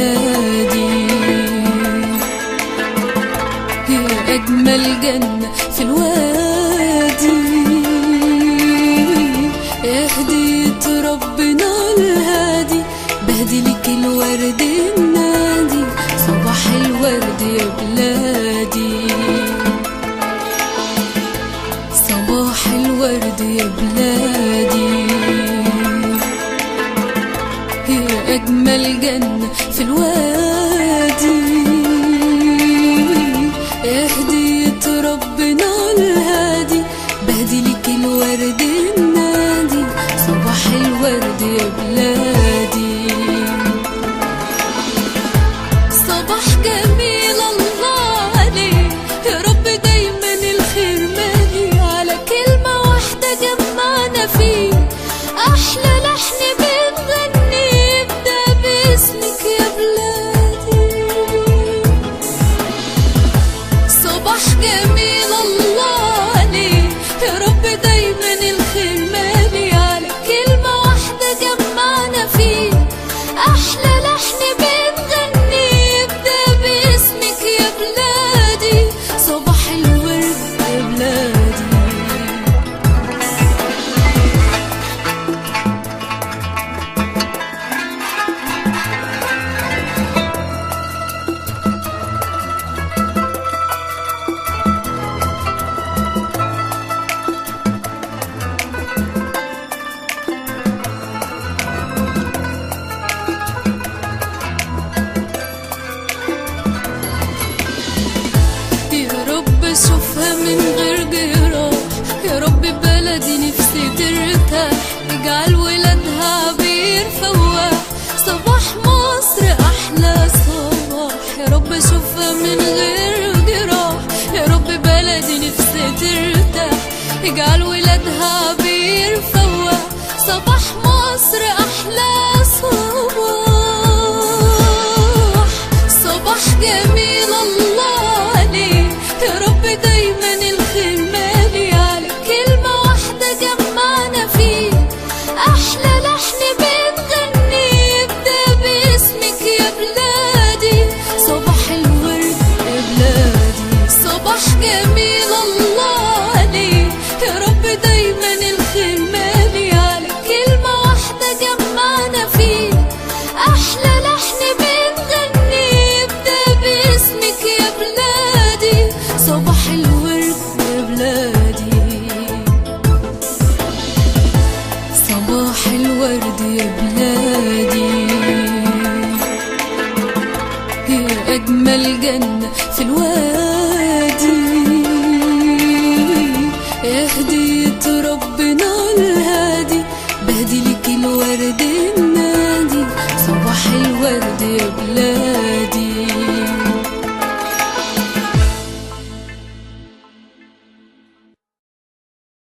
بلادي، يا أجمل جنة في الوادي، يا هدية ربنا الهادي، بهدلك الورد النادي، صباح الورد يا بلادي، صباح الورد يا بلادي، يا أجمل جنة في الوادي، يا هدية ربنا الهادي، بهدلك الورد النادي، صباح الورد يا بلادي، صباح جميل الله عليه، يا رب دايما الخير مالي، على كلمة واحدة جمعنا فيه، أحلى لحن بنغني يبدأ باسمك يا بلادي، صباح جميل الله عليه، يا رب دايما الخير مالي، على كلمة واحدة جمعنا فيه، أحلى لحن بنغني يبدأ باسمك يا بلادي، صباح الورد يا بلادي. اشوفها من غير جراح، يا رب بلدي نفسي ترتاح، اجعل ولادها عبير فواح، صباح مصر احلى صباح، يا رب اشوفها من غير جراح، يا رب بلدي نفسي ترتاح، اجعل ولادها عبير فواح، صباح مصر احلى صباح، صباح جميل الله عليه، يا رب دايما الخير مالي، على كلمة واحدة جمعنا فيه، أحلى لحن بنغني يبدأ باسمك يا بلادي، صباح الورد يا بلادي، صباح جميل الله عليه، يا رب دايما الخير مالي، على كلمة واحدة جمعنا فيه، أحلى لحن بنغني يبدأ باسمك يا بلادي، صباح الورد يا بلادي، صباح الورد يا بلادي، يا أجمل جنة في الوادي.